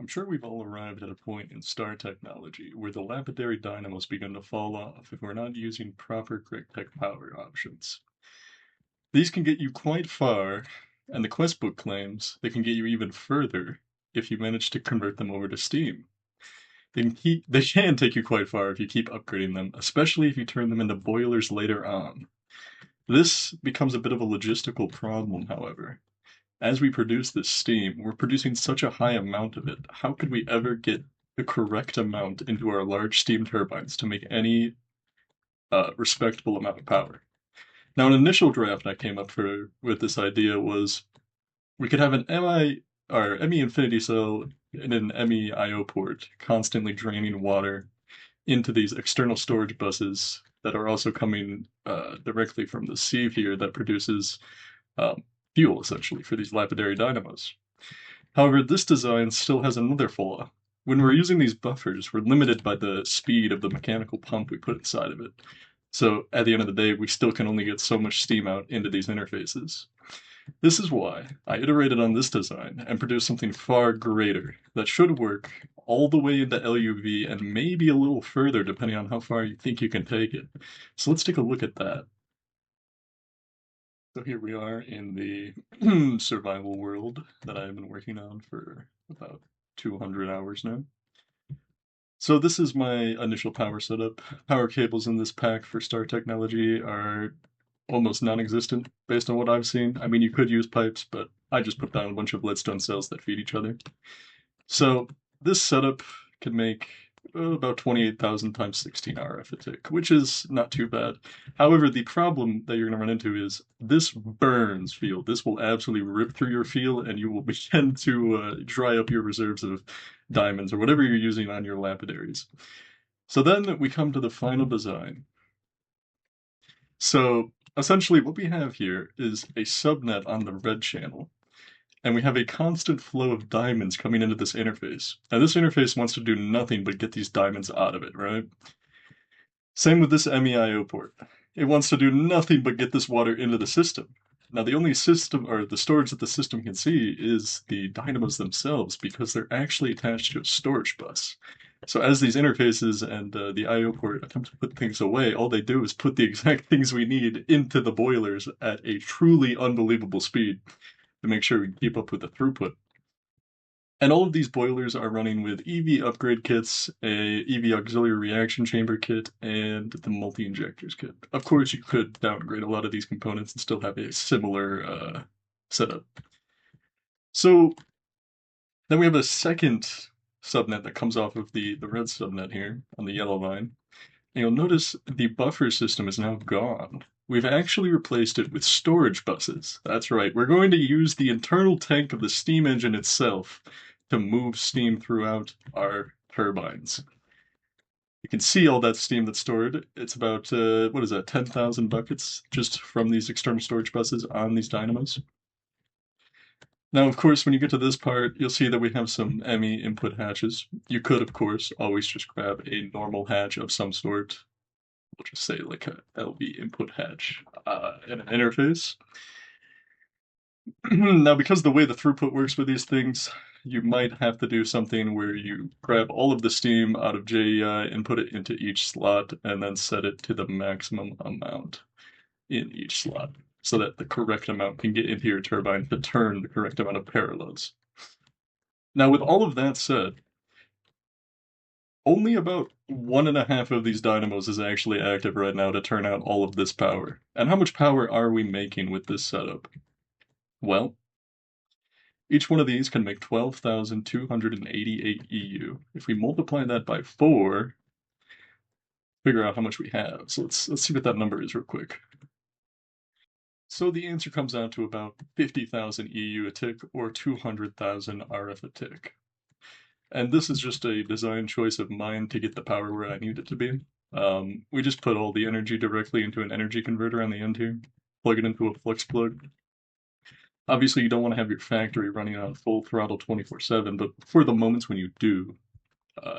I'm sure we've all arrived at a point in star technology where the lapidary dynamos begin to fall off if we're not using proper quick tech power options. These can get you quite far, and the quest book claims they can get you even further if you manage to convert them over to steam. They can take you quite far if you keep upgrading them, especially if you turn them into boilers later on. This becomes a bit of a logistical problem, however. As we produce this steam, we're producing such a high amount of it. How could we ever get the correct amount into our large steam turbines to make any respectable amount of power? Now, an initial draft I came up for with this idea was we could have an MI or ME infinity cell in an ME IO port constantly draining water into these external storage buses that are also coming directly from the sieve here that produces um, fuel essentially for these lapidary dynamos. However, this design still has another flaw. When we're using these buffers, we're limited by the speed of the mechanical pump we put inside of it. So at the end of the day, we still can only get so much steam out into these interfaces. This is why I iterated on this design and produced something far greater that should work all the way into LuV and maybe a little further depending on how far you think you can take it. So let's take a look at that. So here we are in the survival world that I've been working on for about 200 hours now. So this is my initial power setup. Power cables in this pack for Star Technology are almost non-existent based on what I've seen. I mean, you could use pipes, but I just put down a bunch of leadstone cells that feed each other. So this setup can make about 28,000 times 16 RF a tick, which is not too bad. However, the problem that you're going to run into is this burns field. This will absolutely rip through your field, and you will begin to dry up your reserves of diamonds or whatever you're using on your lapidaries. So then we come to the final design. So essentially what we have here is a subnet on the red channel, and we have a constant flow of diamonds coming into this interface. Now this interface wants to do nothing but get these diamonds out of it, right? Same with this MEIO port. It wants to do nothing but get this water into the system. Now the only system or the storage that the system can see is the dynamos themselves because they're actually attached to a storage bus. So as these interfaces and the IO port attempt to put things away, all they do is put the exact things we need into the boilers at a truly unbelievable speed to make sure we keep up with the throughput. And all of these boilers are running with EV upgrade kits, a EV auxiliary reaction chamber kit, and the multi-injectors kit. Of course, you could downgrade a lot of these components and still have a similar setup. So then we have a second subnet that comes off of the red subnet here on the yellow line. And you'll notice the buffer system is now gone. We've actually replaced it with storage buses. That's right, we're going to use the internal tank of the steam engine itself to move steam throughout our turbines. You can see all that steam that's stored. It's about, what is that, 10,000 buckets just from these external storage buses on these dynamos. Now, of course, when you get to this part, you'll see that we have some ME input hatches. You could, of course, always just grab a normal hatch of some sort. We'll just say like a LV input hatch and an interface. Now, because the way the throughput works with these things, you might have to do something where you grab all of the steam out of JEI and put it into each slot and then set it to the maximum amount in each slot so that the correct amount can get into your turbine to turn the correct amount of parallels. Now, with all of that said, only about 1.5 of these dynamos is actually active right now to turn out all of this power. And how much power are we making with this setup? Well, each one of these can make 12,288 EU. If we multiply that by 4, figure out how much we have. So let's see what that number is real quick. So the answer comes out to about 50,000 EU a tick or 200,000 RF a tick. And this is just a design choice of mine to get the power where I need it to be. We just put all the energy directly into an energy converter on the end here, plug it into a flux plug. Obviously, you don't want to have your factory running on full throttle 24/7, but for the moments when you do,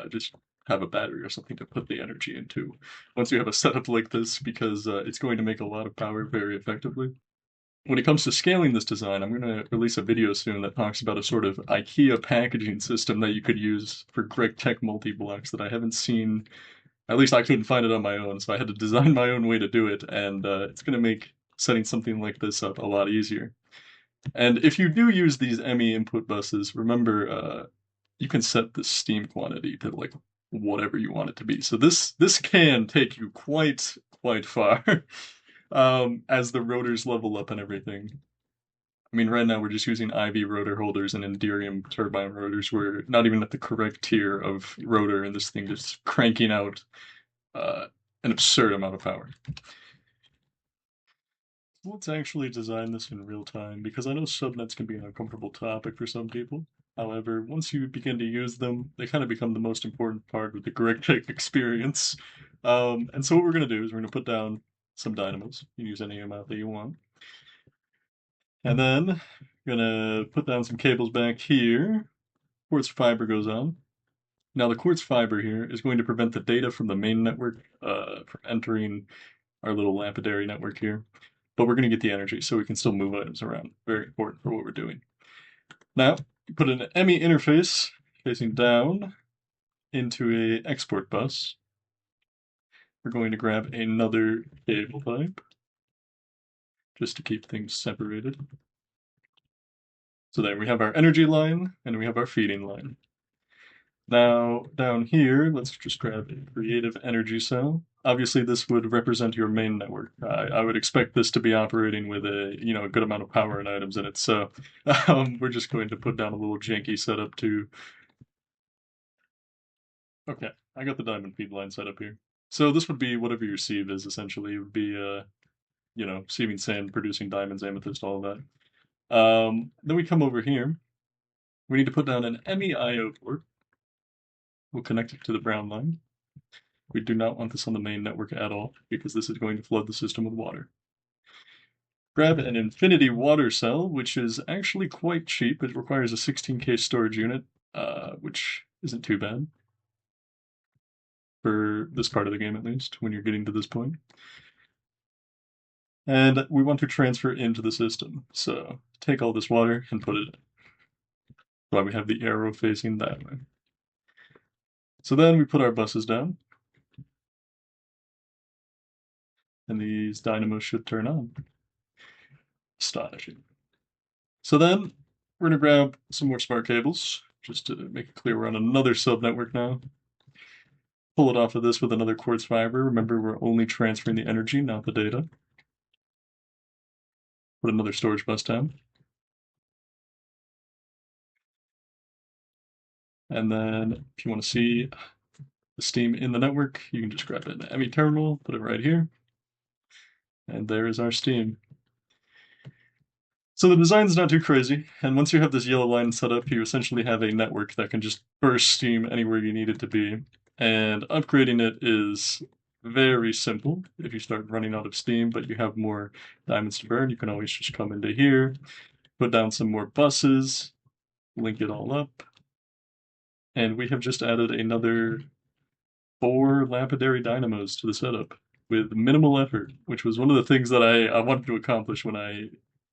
just have a battery or something to put the energy into once you have a setup like this because it's going to make a lot of power very effectively. when it comes to scaling this design, I'm going to release a video soon that talks about a sort of IKEA packaging system that you could use for Greg Tech multi-blocks that I haven't seen. At least I couldn't find it on my own, so I had to design my own way to do it, and it's going to make setting something like this up a lot easier. And if you do use these ME input buses, remember you can set the steam quantity to like whatever you want it to be. So this can take you quite far as the rotors level up and everything. I mean, right now we're just using IV rotor holders and Enderium turbine rotors. We're not even at the correct tier of rotor, and this thing just cranking out an absurd amount of power. Let's actually design this in real time, because I know subnets can be an uncomfortable topic for some people. However, once you begin to use them, they kind of become the most important part of the GregTech experience. And so what we're going to do is we're going to put down some dynamos. You can use any amount that you want. And then we're going to put down some cables back here. Quartz fiber goes on. Now the quartz fiber here is going to prevent the data from the main network from entering our little lapidary network here. But we're going to get the energy so we can still move items around. Very important for what we're doing. Now, put an ME interface facing down into a export bus. We're going to grab another cable type just to keep things separated. So there we have our energy line and we have our feeding line. Now, down here, let's just grab a creative energy cell. Obviously, this would represent your main network. I would expect this to be operating with a good amount of power and items in it. So we're just going to put down a little janky setup to. Okay, I got the diamond feed line set up here. So this would be whatever your sieve is essentially. It would be sieving sand, producing diamonds, amethyst, all of that. Then we come over here. We need to put down an MEIO port. We'll connect it to the brown line. We do not want this on the main network at all, because this is going to flood the system with water. Grab an infinity water cell, which is actually quite cheap. It requires a 16K storage unit, which isn't too bad for this part of the game, at least, when you're getting to this point. And we want to transfer into the system. So take all this water and put it in. That's why we have the arrow facing that way. So then we put our buses down. And these dynamos should turn on. Astonishing. So then we're going to grab some more smart cables, just to make it clear we're on another subnetwork now. Pull it off of this with another quartz fiber. Remember, we're only transferring the energy, not the data. Put another storage bus down. And then if you want to see the steam in the network, you can just grab an ME terminal, put it right here. And there is our steam. So the design's not too crazy, and once you have this yellow line set up, you essentially have a network that can just burst steam anywhere you need it to be. And upgrading it is very simple. If you start running out of steam, but you have more diamonds to burn, you can always just come into here, put down some more buses, link it all up, and we have just added another 4 lapidary dynamos to the setup with minimal effort, which was one of the things that I wanted to accomplish when I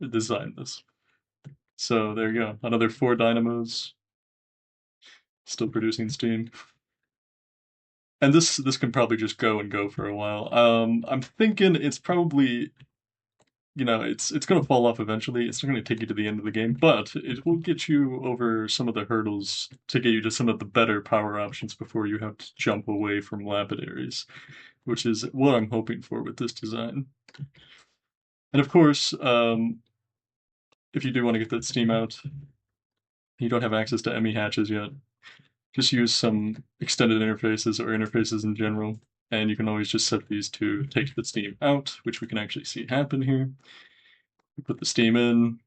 designed this. So there you go, another 4 dynamos, still producing steam. And this can probably just go for a while. I'm thinking it's probably, it's going to fall off eventually. It's not going to take you to the end of the game, but it will get you over some of the hurdles to get you to some of the better power options before you have to jump away from lapidaries, which is what I'm hoping for with this design. And of course, if you do want to get that steam out, you don't have access to ME hatches yet, just use some extended interfaces or interfaces in general, and you can always just set these to take the steam out, which we can actually see happen here. We put the steam in.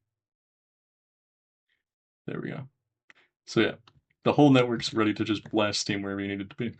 There we go. So yeah, the whole network's ready to just blast steam wherever you need it to be.